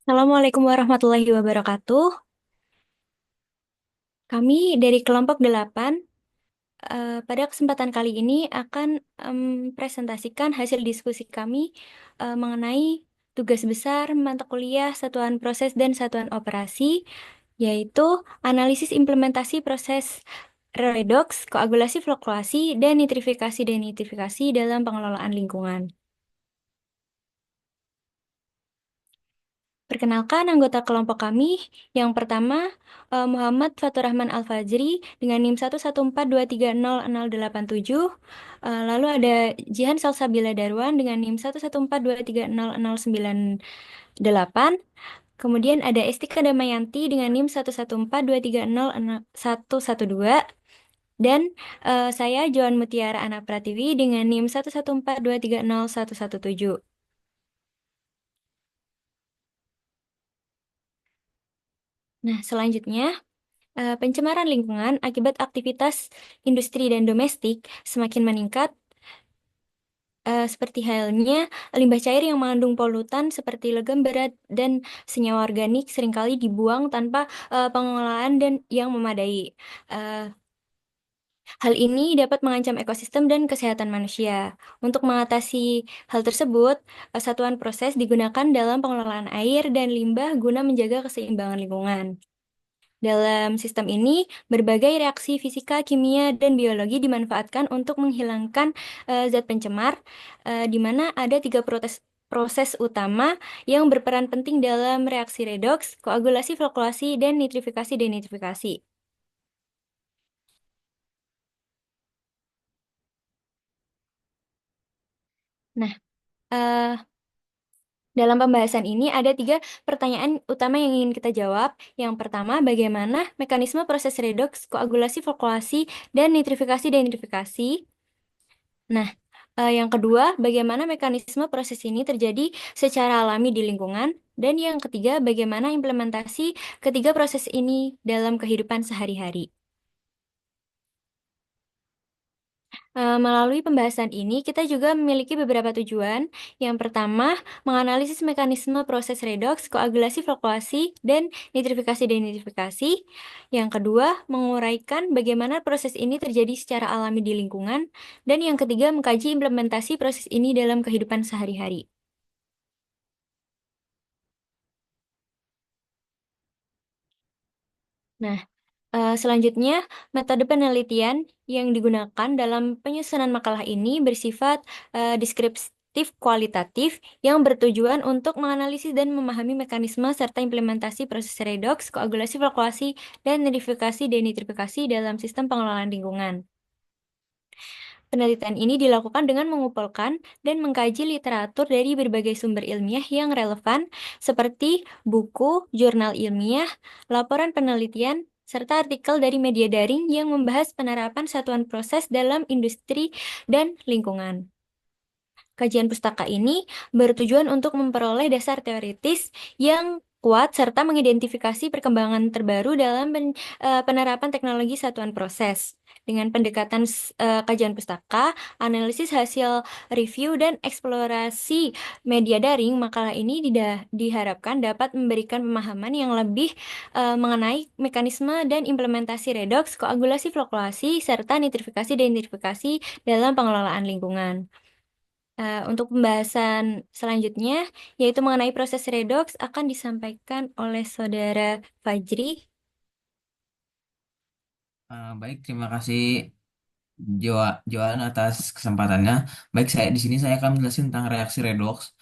Assalamualaikum warahmatullahi wabarakatuh. Kami dari kelompok 8 pada kesempatan kali ini akan presentasikan hasil diskusi kami mengenai tugas besar mata kuliah Satuan Proses dan Satuan Operasi, yaitu analisis implementasi proses redox, koagulasi fluktuasi, dan nitrifikasi dalam pengelolaan lingkungan. Perkenalkan anggota kelompok kami. Yang pertama, Muhammad Fatur Rahman Al-Fajri dengan NIM 114230087. Lalu ada Jihan Salsabila Darwan dengan NIM 114230098. Kemudian ada Estika Damayanti dengan NIM 114230112. Dan saya Joan Mutiara Anak Pratiwi dengan NIM 114230117. Nah, selanjutnya pencemaran lingkungan akibat aktivitas industri dan domestik semakin meningkat, seperti halnya limbah cair yang mengandung polutan seperti logam berat dan senyawa organik seringkali dibuang tanpa pengelolaan dan yang memadai. Eh, Hal ini dapat mengancam ekosistem dan kesehatan manusia. Untuk mengatasi hal tersebut, satuan proses digunakan dalam pengelolaan air dan limbah guna menjaga keseimbangan lingkungan. Dalam sistem ini, berbagai reaksi fisika, kimia, dan biologi dimanfaatkan untuk menghilangkan zat pencemar, di mana ada tiga proses utama yang berperan penting dalam reaksi redoks, koagulasi, flokkulasi, dan nitrifikasi denitrifikasi. Nah, eh, dalam pembahasan ini ada tiga pertanyaan utama yang ingin kita jawab. Yang pertama, bagaimana mekanisme proses redoks, koagulasi, flokkulasi, dan nitrifikasi denitrifikasi? Nah, yang kedua, bagaimana mekanisme proses ini terjadi secara alami di lingkungan? Dan yang ketiga, bagaimana implementasi ketiga proses ini dalam kehidupan sehari-hari? Melalui pembahasan ini, kita juga memiliki beberapa tujuan. Yang pertama, menganalisis mekanisme proses redoks, koagulasi, flokkulasi, dan nitrifikasi denitrifikasi. Yang kedua, menguraikan bagaimana proses ini terjadi secara alami di lingkungan. Dan yang ketiga, mengkaji implementasi proses ini dalam kehidupan sehari-hari. Nah, selanjutnya, metode penelitian yang digunakan dalam penyusunan makalah ini bersifat deskriptif kualitatif yang bertujuan untuk menganalisis dan memahami mekanisme serta implementasi proses redoks, koagulasi, flokkulasi, dan nitrifikasi denitrifikasi dalam sistem pengelolaan lingkungan. Penelitian ini dilakukan dengan mengumpulkan dan mengkaji literatur dari berbagai sumber ilmiah yang relevan, seperti buku, jurnal ilmiah, laporan penelitian, serta artikel dari media daring yang membahas penerapan satuan proses dalam industri dan lingkungan. Kajian pustaka ini bertujuan untuk memperoleh dasar teoritis yang kuat serta mengidentifikasi perkembangan terbaru dalam penerapan teknologi satuan proses. Dengan pendekatan kajian pustaka, analisis hasil review, dan eksplorasi media daring, makalah ini diharapkan dapat memberikan pemahaman yang lebih mengenai mekanisme dan implementasi redoks, koagulasi, flokkulasi, serta nitrifikasi dan nitrifikasi dalam pengelolaan lingkungan. Untuk pembahasan selanjutnya, yaitu mengenai proses redoks, akan disampaikan oleh Saudara Fajri. Baik, terima kasih Joan atas kesempatannya. Baik, di sini saya akan menjelaskan tentang reaksi redoks.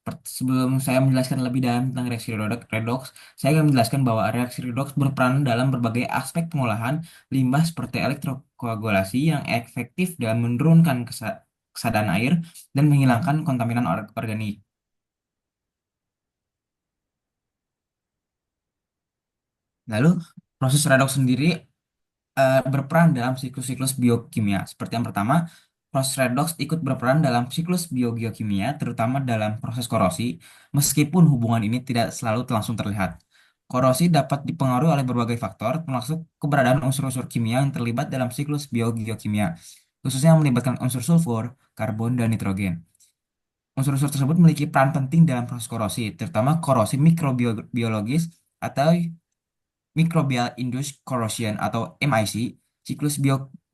Sebelum saya menjelaskan lebih dalam tentang reaksi redoks, saya akan menjelaskan bahwa reaksi redoks berperan dalam berbagai aspek pengolahan limbah seperti elektrokoagulasi yang efektif dalam menurunkan kesadaan air dan menghilangkan kontaminan organik. Lalu, proses redoks sendiri berperan dalam siklus-siklus biokimia. Seperti yang pertama, proses redoks ikut berperan dalam siklus biogeokimia, terutama dalam proses korosi, meskipun hubungan ini tidak selalu langsung terlihat. Korosi dapat dipengaruhi oleh berbagai faktor, termasuk keberadaan unsur-unsur kimia yang terlibat dalam siklus biogeokimia, khususnya yang melibatkan unsur sulfur, karbon, dan nitrogen. Unsur-unsur tersebut memiliki peran penting dalam proses korosi, terutama korosi mikrobiologis atau Microbial Induced Corrosion atau MIC. Siklus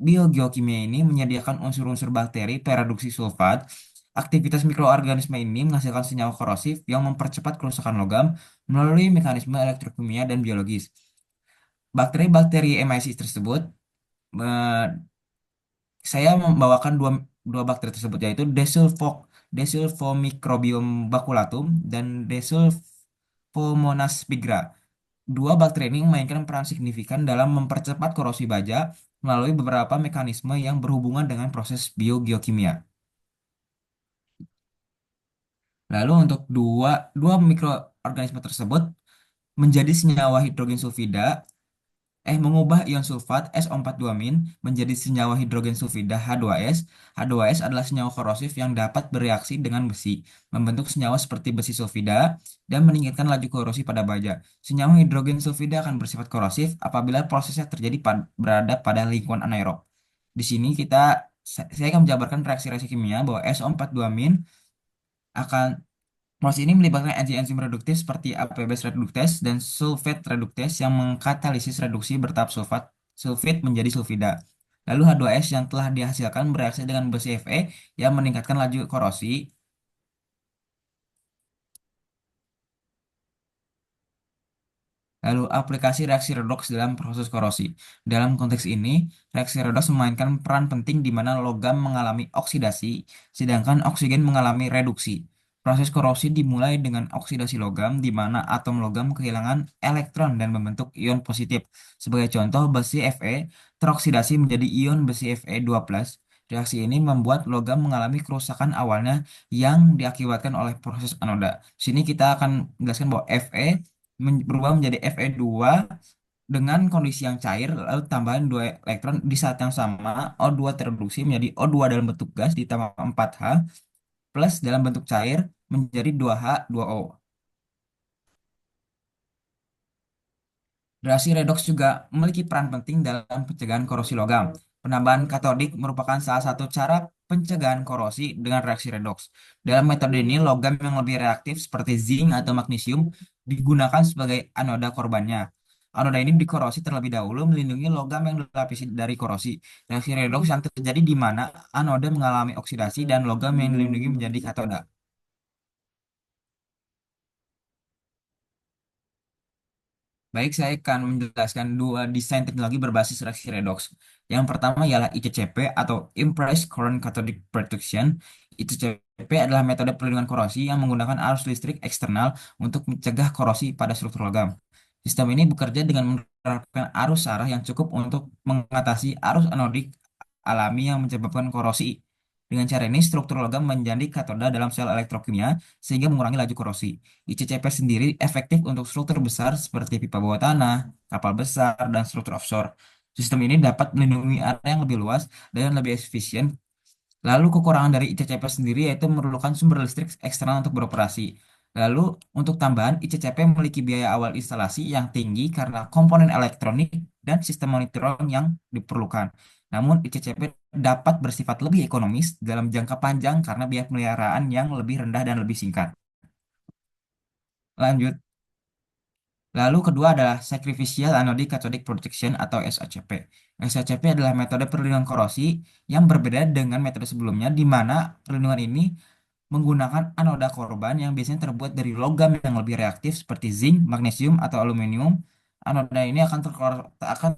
biogeokimia ini menyediakan unsur-unsur bakteri pereduksi sulfat. Aktivitas mikroorganisme ini menghasilkan senyawa korosif yang mempercepat kerusakan logam melalui mekanisme elektrokimia dan biologis. Bakteri-bakteri MIC tersebut, eh, saya membawakan dua bakteri tersebut, yaitu Desulfomicrobium baculatum dan Desulfomonas pigra. Dua bakteri ini memainkan peran signifikan dalam mempercepat korosi baja melalui beberapa mekanisme yang berhubungan dengan proses biogeokimia. Lalu untuk dua mikroorganisme tersebut menjadi senyawa hidrogen sulfida, mengubah ion sulfat SO42- menjadi senyawa hidrogen sulfida H2S. H2S adalah senyawa korosif yang dapat bereaksi dengan besi, membentuk senyawa seperti besi sulfida dan meningkatkan laju korosi pada baja. Senyawa hidrogen sulfida akan bersifat korosif apabila prosesnya terjadi berada pada lingkungan anaerob. Di sini saya akan menjabarkan reaksi-reaksi kimia bahwa SO42- akan Proses ini melibatkan enzim-enzim reduktif seperti APBase reduktase dan sulfate reduktase yang mengkatalisis reduksi bertahap sulfit menjadi sulfida. Lalu H2S yang telah dihasilkan bereaksi dengan besi Fe yang meningkatkan laju korosi. Lalu aplikasi reaksi redoks dalam proses korosi. Dalam konteks ini, reaksi redoks memainkan peran penting di mana logam mengalami oksidasi, sedangkan oksigen mengalami reduksi. Proses korosi dimulai dengan oksidasi logam, di mana atom logam kehilangan elektron dan membentuk ion positif. Sebagai contoh, besi Fe teroksidasi menjadi ion besi Fe2+. Reaksi ini membuat logam mengalami kerusakan awalnya yang diakibatkan oleh proses anoda. Di sini kita akan menjelaskan bahwa Fe berubah menjadi Fe2 dengan kondisi yang cair, lalu tambahan 2 elektron di saat yang sama, O2 terreduksi menjadi O2 dalam bentuk gas ditambah 4H plus dalam bentuk cair menjadi 2H2O. Reaksi redoks juga memiliki peran penting dalam pencegahan korosi logam. Penambahan katodik merupakan salah satu cara pencegahan korosi dengan reaksi redoks. Dalam metode ini, logam yang lebih reaktif seperti zinc atau magnesium digunakan sebagai anoda korbannya. Anoda ini dikorosi terlebih dahulu melindungi logam yang dilapisi dari korosi. Reaksi redoks yang terjadi di mana anoda mengalami oksidasi dan logam yang dilindungi menjadi katoda. Baik, saya akan menjelaskan dua desain teknologi berbasis reaksi redoks. Yang pertama ialah ICCP atau Impressed Current Cathodic Protection. ICCP adalah metode perlindungan korosi yang menggunakan arus listrik eksternal untuk mencegah korosi pada struktur logam. Sistem ini bekerja dengan menerapkan arus arah yang cukup untuk mengatasi arus anodik alami yang menyebabkan korosi. Dengan cara ini, struktur logam menjadi katoda dalam sel elektrokimia sehingga mengurangi laju korosi. ICCP sendiri efektif untuk struktur besar seperti pipa bawah tanah, kapal besar, dan struktur offshore. Sistem ini dapat melindungi area yang lebih luas dan lebih efisien. Lalu kekurangan dari ICCP sendiri yaitu memerlukan sumber listrik eksternal untuk beroperasi. Lalu untuk tambahan, ICCP memiliki biaya awal instalasi yang tinggi karena komponen elektronik dan sistem monitoring yang diperlukan. Namun ICCP dapat bersifat lebih ekonomis dalam jangka panjang karena biaya pemeliharaan yang lebih rendah dan lebih singkat. Lanjut. Lalu kedua adalah Sacrificial Anodic Cathodic Protection atau SACP. SACP adalah metode perlindungan korosi yang berbeda dengan metode sebelumnya di mana perlindungan ini menggunakan anoda korban yang biasanya terbuat dari logam yang lebih reaktif seperti zinc, magnesium, atau aluminium. Anoda ini akan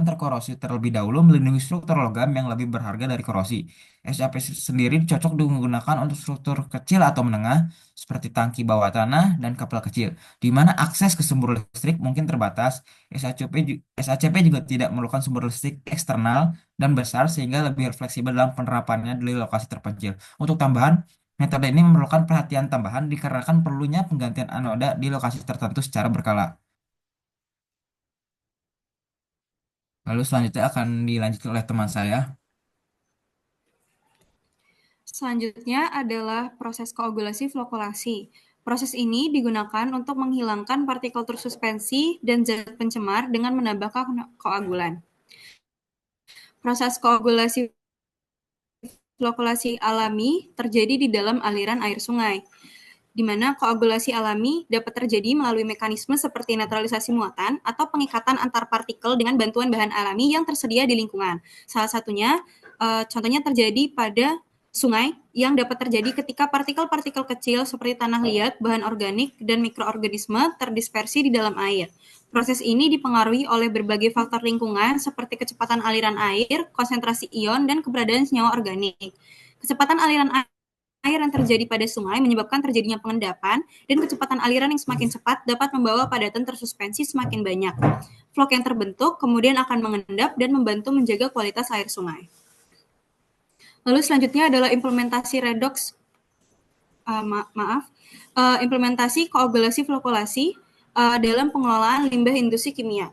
terkorosi terlebih dahulu melindungi struktur logam yang lebih berharga dari korosi. SAP sendiri cocok digunakan untuk struktur kecil atau menengah seperti tangki bawah tanah dan kapal kecil, di mana akses ke sumber listrik mungkin terbatas. SACP juga tidak memerlukan sumber listrik eksternal dan besar sehingga lebih fleksibel dalam penerapannya di lokasi terpencil. Untuk tambahan, metode ini memerlukan perhatian tambahan dikarenakan perlunya penggantian anoda di lokasi tertentu secara berkala. Lalu selanjutnya akan dilanjutkan oleh teman saya. Selanjutnya adalah proses koagulasi flokulasi. Proses ini digunakan untuk menghilangkan partikel tersuspensi dan zat pencemar dengan menambahkan koagulan. Proses koagulasi flokulasi alami terjadi di dalam aliran air sungai, di mana koagulasi alami dapat terjadi melalui mekanisme seperti netralisasi muatan atau pengikatan antar partikel dengan bantuan bahan alami yang tersedia di lingkungan. Salah satunya, contohnya terjadi pada sungai yang dapat terjadi ketika partikel-partikel kecil seperti tanah liat, bahan organik, dan mikroorganisme terdispersi di dalam air. Proses ini dipengaruhi oleh berbagai faktor lingkungan seperti kecepatan aliran air, konsentrasi ion, dan keberadaan senyawa organik. Kecepatan aliran air yang terjadi pada sungai menyebabkan terjadinya pengendapan, dan kecepatan aliran yang semakin cepat dapat membawa padatan tersuspensi semakin banyak. Vlog yang terbentuk kemudian akan mengendap dan membantu menjaga kualitas air sungai. Lalu selanjutnya adalah implementasi redox, implementasi koagulasi flokulasi dalam pengelolaan limbah industri kimia.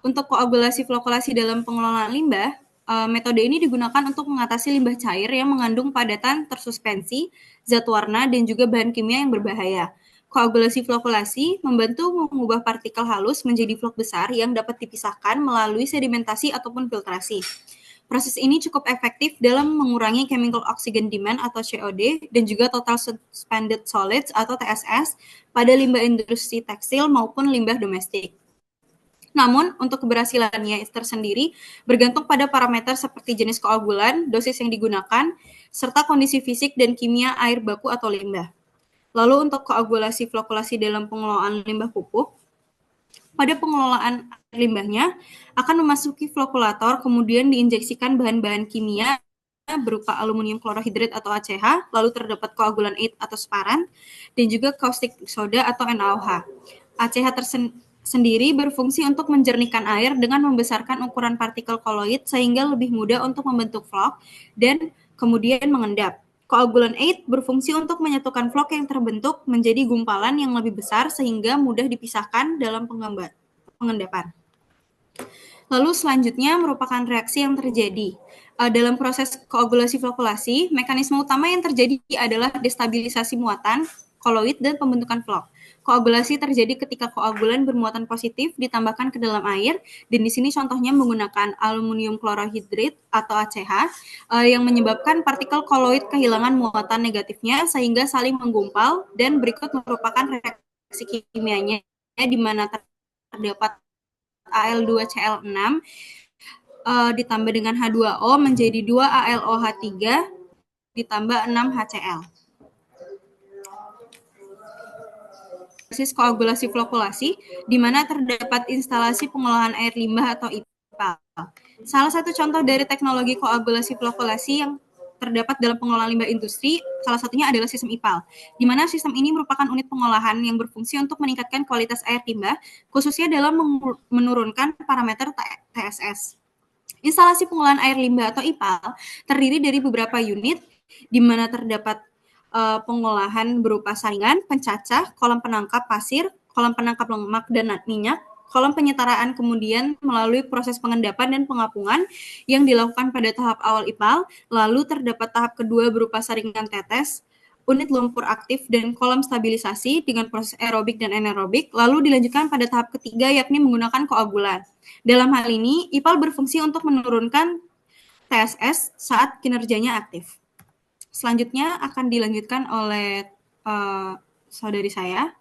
Untuk koagulasi flokulasi dalam pengelolaan limbah, metode ini digunakan untuk mengatasi limbah cair yang mengandung padatan tersuspensi, zat warna, dan juga bahan kimia yang berbahaya. Koagulasi flokulasi membantu mengubah partikel halus menjadi vlog besar yang dapat dipisahkan melalui sedimentasi ataupun filtrasi. Proses ini cukup efektif dalam mengurangi chemical oxygen demand atau COD dan juga total suspended solids atau TSS pada limbah industri tekstil maupun limbah domestik. Namun, untuk keberhasilannya tersendiri bergantung pada parameter seperti jenis koagulan, dosis yang digunakan, serta kondisi fisik dan kimia air baku atau limbah. Lalu untuk koagulasi flokulasi dalam pengelolaan limbah pupuk, pada pengelolaan limbahnya akan memasuki flokulator, kemudian diinjeksikan bahan-bahan kimia berupa aluminium klorohidrat atau ACH, lalu terdapat koagulan aid atau separan, dan juga caustic soda atau NaOH. ACH sendiri berfungsi untuk menjernihkan air dengan membesarkan ukuran partikel koloid sehingga lebih mudah untuk membentuk vlog dan kemudian mengendap. Koagulan aid berfungsi untuk menyatukan vlog yang terbentuk menjadi gumpalan yang lebih besar sehingga mudah dipisahkan dalam pengendapan. Lalu selanjutnya merupakan reaksi yang terjadi. Dalam proses koagulasi flokulasi, mekanisme utama yang terjadi adalah destabilisasi muatan, koloid, dan pembentukan vlog. Koagulasi terjadi ketika koagulan bermuatan positif ditambahkan ke dalam air, dan di sini contohnya menggunakan aluminium klorohidrat atau ACH yang menyebabkan partikel koloid kehilangan muatan negatifnya sehingga saling menggumpal, dan berikut merupakan reaksi kimianya di mana terdapat Al2Cl6 ditambah dengan H2O menjadi 2AlOH3 ditambah 6HCl. Proses koagulasi flokulasi, di mana terdapat instalasi pengolahan air limbah atau IPAL. Salah satu contoh dari teknologi koagulasi flokulasi yang terdapat dalam pengelolaan limbah industri, salah satunya adalah sistem IPAL, di mana sistem ini merupakan unit pengolahan yang berfungsi untuk meningkatkan kualitas air limbah, khususnya dalam menurunkan parameter TSS. Instalasi pengolahan air limbah atau IPAL terdiri dari beberapa unit, di mana terdapat pengolahan berupa saringan, pencacah, kolam penangkap pasir, kolam penangkap lemak dan minyak, kolam penyetaraan kemudian melalui proses pengendapan dan pengapungan yang dilakukan pada tahap awal IPAL, lalu terdapat tahap kedua berupa saringan tetes, unit lumpur aktif, dan kolam stabilisasi dengan proses aerobik dan anaerobik, lalu dilanjutkan pada tahap ketiga yakni menggunakan koagulan. Dalam hal ini, IPAL berfungsi untuk menurunkan TSS saat kinerjanya aktif. Selanjutnya akan dilanjutkan oleh saudari saya.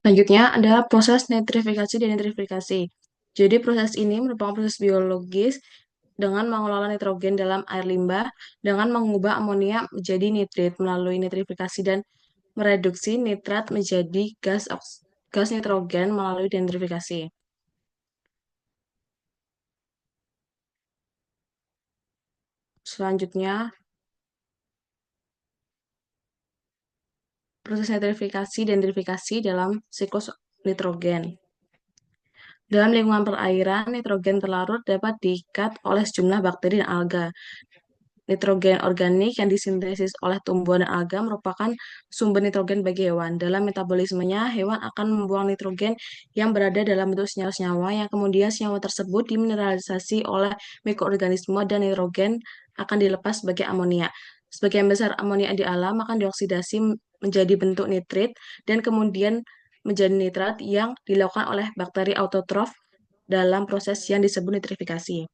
Selanjutnya adalah proses nitrifikasi dan nitrifikasi. Jadi proses ini merupakan proses biologis dengan mengelola nitrogen dalam air limbah dengan mengubah amonia menjadi nitrit melalui nitrifikasi dan mereduksi nitrat menjadi gas nitrogen melalui denitrifikasi. Selanjutnya, proses nitrifikasi dan denitrifikasi dalam siklus nitrogen. Dalam lingkungan perairan, nitrogen terlarut dapat diikat oleh sejumlah bakteri dan alga. Nitrogen organik yang disintesis oleh tumbuhan dan alga merupakan sumber nitrogen bagi hewan. Dalam metabolismenya, hewan akan membuang nitrogen yang berada dalam bentuk senyawa-senyawa yang kemudian senyawa tersebut dimineralisasi oleh mikroorganisme dan nitrogen akan dilepas sebagai amonia. Sebagian besar amonia di alam akan dioksidasi menjadi bentuk nitrit dan kemudian menjadi nitrat yang dilakukan oleh bakteri autotrof dalam proses yang disebut nitrifikasi.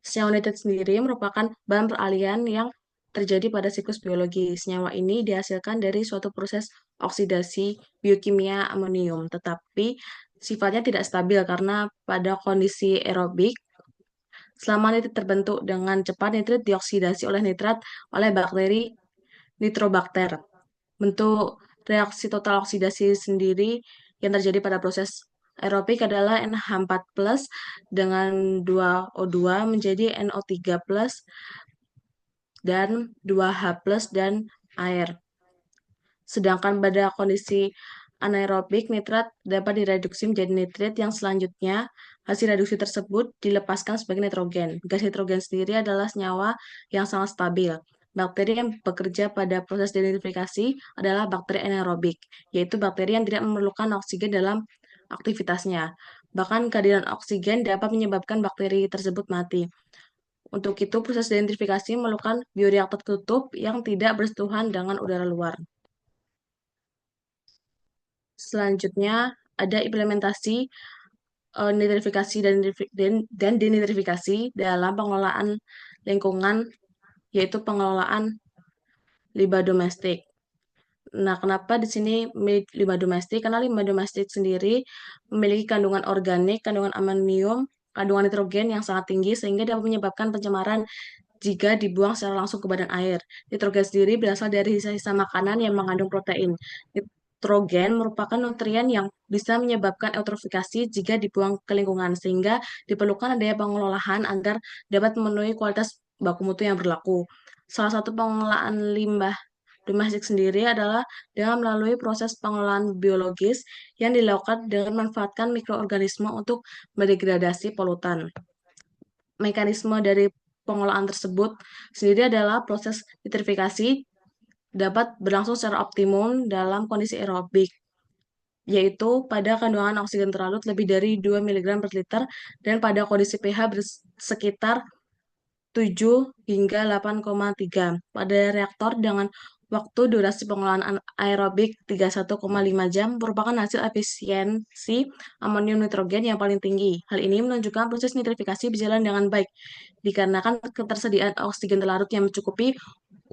Senyawa nitrit sendiri merupakan bahan peralihan yang terjadi pada siklus biologi. Senyawa ini dihasilkan dari suatu proses oksidasi biokimia amonium, tetapi sifatnya tidak stabil karena pada kondisi aerobik, selama nitrit terbentuk dengan cepat, nitrit dioksidasi oleh nitrat oleh bakteri Nitrobakter. Bentuk reaksi total oksidasi sendiri yang terjadi pada proses aerobik adalah NH4+ dengan 2O2 menjadi NO3+ dan 2H+ dan air. Sedangkan pada kondisi anaerobik, nitrat dapat direduksi menjadi nitrit yang selanjutnya hasil reduksi tersebut dilepaskan sebagai nitrogen. Gas nitrogen sendiri adalah senyawa yang sangat stabil. Bakteri yang bekerja pada proses denitrifikasi adalah bakteri anaerobik, yaitu bakteri yang tidak memerlukan oksigen dalam aktivitasnya. Bahkan kehadiran oksigen dapat menyebabkan bakteri tersebut mati. Untuk itu, proses denitrifikasi memerlukan bioreaktor tertutup yang tidak bersentuhan dengan udara luar. Selanjutnya, ada implementasi nitrifikasi dan denitrifikasi dalam pengelolaan lingkungan, yaitu pengelolaan limbah domestik. Nah, kenapa di sini limbah domestik? Karena limbah domestik sendiri memiliki kandungan organik, kandungan amonium, kandungan nitrogen yang sangat tinggi sehingga dapat menyebabkan pencemaran jika dibuang secara langsung ke badan air. Nitrogen sendiri berasal dari sisa-sisa makanan yang mengandung protein. Nitrogen merupakan nutrien yang bisa menyebabkan eutrofikasi jika dibuang ke lingkungan, sehingga diperlukan adanya pengelolaan agar dapat memenuhi kualitas baku mutu yang berlaku. Salah satu pengelolaan limbah domestik sendiri adalah dengan melalui proses pengelolaan biologis yang dilakukan dengan memanfaatkan mikroorganisme untuk mendegradasi polutan. Mekanisme dari pengolahan tersebut sendiri adalah proses nitrifikasi dapat berlangsung secara optimum dalam kondisi aerobik, yaitu pada kandungan oksigen terlarut lebih dari 2 mg per liter dan pada kondisi pH sekitar 7 hingga 8,3. Pada reaktor dengan waktu durasi pengolahan aerobik 31,5 jam merupakan hasil efisiensi amonium nitrogen yang paling tinggi. Hal ini menunjukkan proses nitrifikasi berjalan dengan baik dikarenakan ketersediaan oksigen terlarut yang mencukupi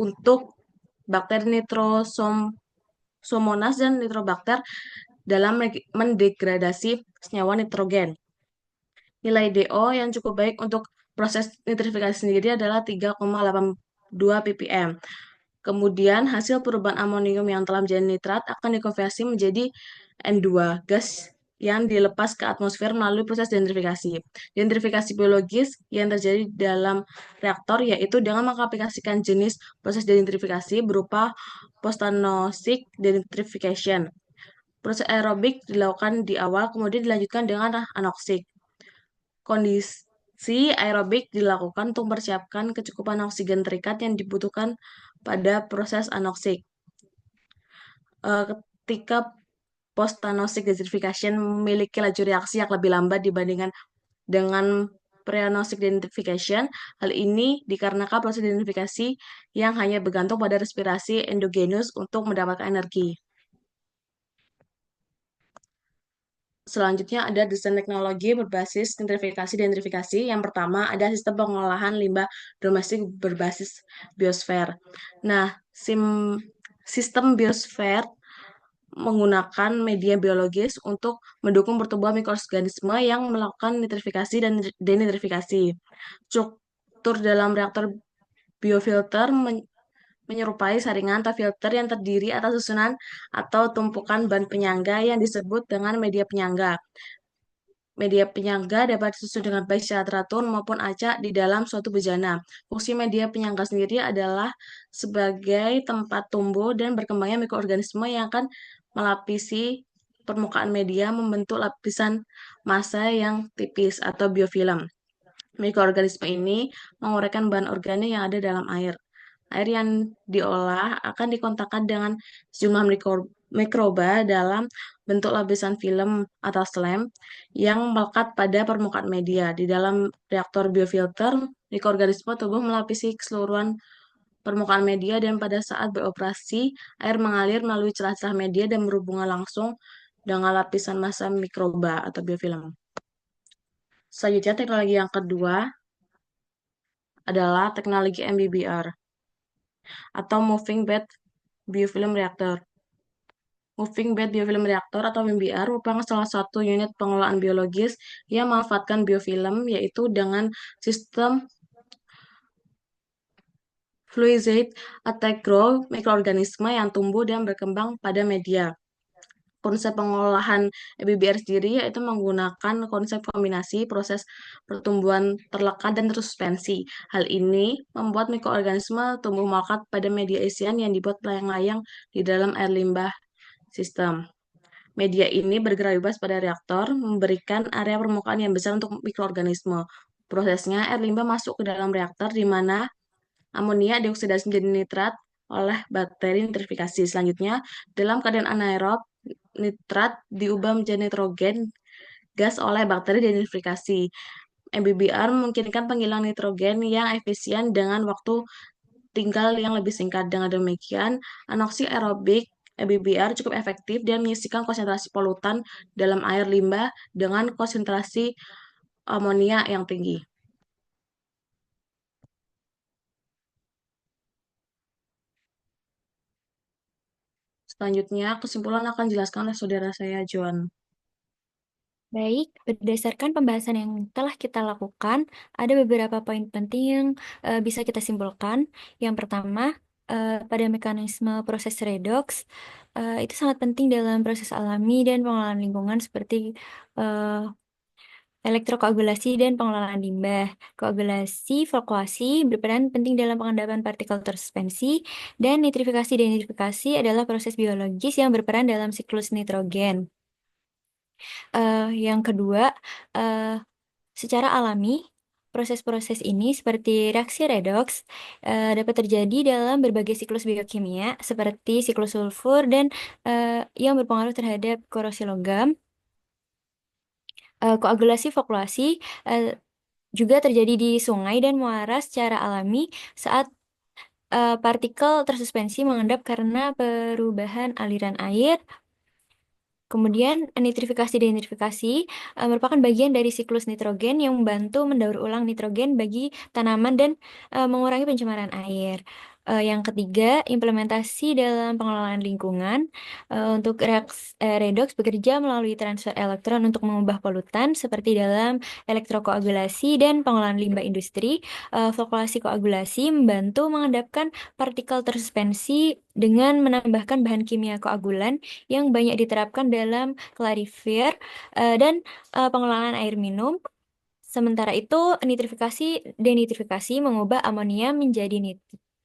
untuk bakteri Nitrosomonas dan Nitrobakter dalam mendegradasi senyawa nitrogen. Nilai DO yang cukup baik untuk proses nitrifikasi sendiri adalah 3,82 ppm. Kemudian hasil perubahan amonium yang telah menjadi nitrat akan dikonversi menjadi N2, gas yang dilepas ke atmosfer melalui proses denitrifikasi. Denitrifikasi biologis yang terjadi dalam reaktor yaitu dengan mengaplikasikan jenis proses denitrifikasi berupa post-anosic denitrification. Proses aerobik dilakukan di awal, kemudian dilanjutkan dengan anoksik. Kondisi aerobik dilakukan untuk mempersiapkan kecukupan oksigen terikat yang dibutuhkan pada proses anoksik. Ketika post-anosic denitrification memiliki laju reaksi yang lebih lambat dibandingkan dengan pre-anosic denitrification, hal ini dikarenakan proses denitrifikasi yang hanya bergantung pada respirasi endogenus untuk mendapatkan energi. Selanjutnya ada desain teknologi berbasis nitrifikasi dan denitrifikasi. Yang pertama ada sistem pengolahan limbah domestik berbasis biosfer. Nah, sistem biosfer menggunakan media biologis untuk mendukung pertumbuhan mikroorganisme yang melakukan nitrifikasi dan denitrifikasi. Struktur dalam reaktor biofilter menyerupai saringan atau filter yang terdiri atas susunan atau tumpukan bahan penyangga yang disebut dengan media penyangga. Media penyangga dapat disusun dengan baik secara teratur maupun acak di dalam suatu bejana. Fungsi media penyangga sendiri adalah sebagai tempat tumbuh dan berkembangnya mikroorganisme yang akan melapisi permukaan media membentuk lapisan massa yang tipis atau biofilm. Mikroorganisme ini menguraikan bahan organik yang ada dalam air. Air yang diolah akan dikontakkan dengan sejumlah mikroba dalam bentuk lapisan film atau slime yang melekat pada permukaan media. Di dalam reaktor biofilter, mikroorganisme tubuh melapisi keseluruhan permukaan media dan pada saat beroperasi, air mengalir melalui celah-celah media dan berhubungan langsung dengan lapisan massa mikroba atau biofilm. Selanjutnya, teknologi yang kedua adalah teknologi MBBR atau Moving Bed Biofilm Reactor. Moving Bed Biofilm Reactor atau MBR merupakan salah satu unit pengelolaan biologis yang memanfaatkan biofilm, yaitu dengan sistem fluidized attack grow mikroorganisme yang tumbuh dan berkembang pada media. Konsep pengolahan MBBR sendiri yaitu menggunakan konsep kombinasi proses pertumbuhan terlekat dan tersuspensi. Hal ini membuat mikroorganisme tumbuh melekat pada media isian yang dibuat layang-layang di dalam air limbah sistem. Media ini bergerak bebas pada reaktor, memberikan area permukaan yang besar untuk mikroorganisme. Prosesnya, air limbah masuk ke dalam reaktor di mana amonia dioksidasi menjadi nitrat oleh bakteri nitrifikasi. Selanjutnya, dalam keadaan anaerob, nitrat diubah menjadi nitrogen gas oleh bakteri denitrifikasi. MBBR memungkinkan penghilangan nitrogen yang efisien dengan waktu tinggal yang lebih singkat. Dengan demikian, anoksi aerobik MBBR cukup efektif dan menyisihkan konsentrasi polutan dalam air limbah dengan konsentrasi amonia yang tinggi. Selanjutnya, kesimpulan akan dijelaskan oleh saudara saya, Joan. Baik, berdasarkan pembahasan yang telah kita lakukan, ada beberapa poin penting yang bisa kita simpulkan. Yang pertama, pada mekanisme proses redox, itu sangat penting dalam proses alami dan pengelolaan lingkungan seperti elektrokoagulasi dan pengelolaan limbah. Koagulasi, fluktuasi berperan penting dalam pengendapan partikel tersuspensi, dan nitrifikasi dan nitrifikasi adalah proses biologis yang berperan dalam siklus nitrogen. Yang kedua, eh, secara alami, proses-proses ini seperti reaksi redox dapat terjadi dalam berbagai siklus biokimia seperti siklus sulfur dan yang berpengaruh terhadap korosi logam. Koagulasi fluktuasi juga terjadi di sungai dan muara secara alami saat partikel tersuspensi mengendap karena perubahan aliran air. Kemudian, nitrifikasi dan nitrifikasi merupakan bagian dari siklus nitrogen yang membantu mendaur ulang nitrogen bagi tanaman dan mengurangi pencemaran air. Yang ketiga, implementasi dalam pengelolaan lingkungan. Untuk redox bekerja melalui transfer elektron untuk mengubah polutan seperti dalam elektrokoagulasi dan pengelolaan limbah industri. Fluktuasi koagulasi membantu mengendapkan partikel tersuspensi dengan menambahkan bahan kimia koagulan yang banyak diterapkan dalam klarifier dan pengelolaan air minum. Sementara itu, nitrifikasi denitrifikasi mengubah amonia menjadi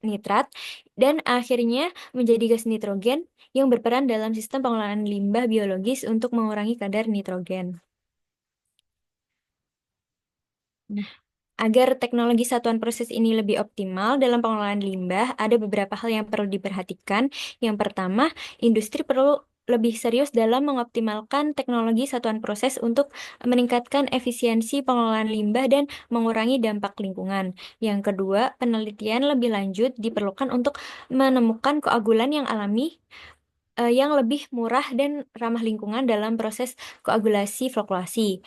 nitrat dan akhirnya menjadi gas nitrogen yang berperan dalam sistem pengelolaan limbah biologis untuk mengurangi kadar nitrogen. Nah, agar teknologi satuan proses ini lebih optimal dalam pengelolaan limbah, ada beberapa hal yang perlu diperhatikan. Yang pertama, industri perlu lebih serius dalam mengoptimalkan teknologi satuan proses untuk meningkatkan efisiensi pengelolaan limbah dan mengurangi dampak lingkungan. Yang kedua, penelitian lebih lanjut diperlukan untuk menemukan koagulan yang alami yang lebih murah dan ramah lingkungan dalam proses koagulasi fluktuasi.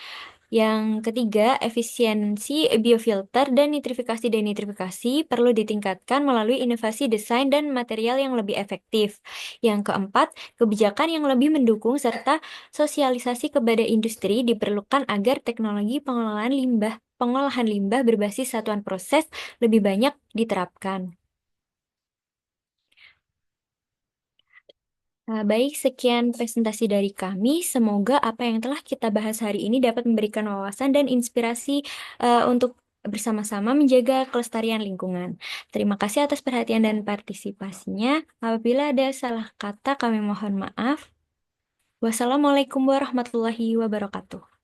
Yang ketiga, efisiensi biofilter dan nitrifikasi denitrifikasi perlu ditingkatkan melalui inovasi desain dan material yang lebih efektif. Yang keempat, kebijakan yang lebih mendukung serta sosialisasi kepada industri diperlukan agar teknologi pengolahan limbah berbasis satuan proses lebih banyak diterapkan. Baik, sekian presentasi dari kami. Semoga apa yang telah kita bahas hari ini dapat memberikan wawasan dan inspirasi untuk bersama-sama menjaga kelestarian lingkungan. Terima kasih atas perhatian dan partisipasinya. Apabila ada salah kata, kami mohon maaf. Wassalamualaikum warahmatullahi wabarakatuh.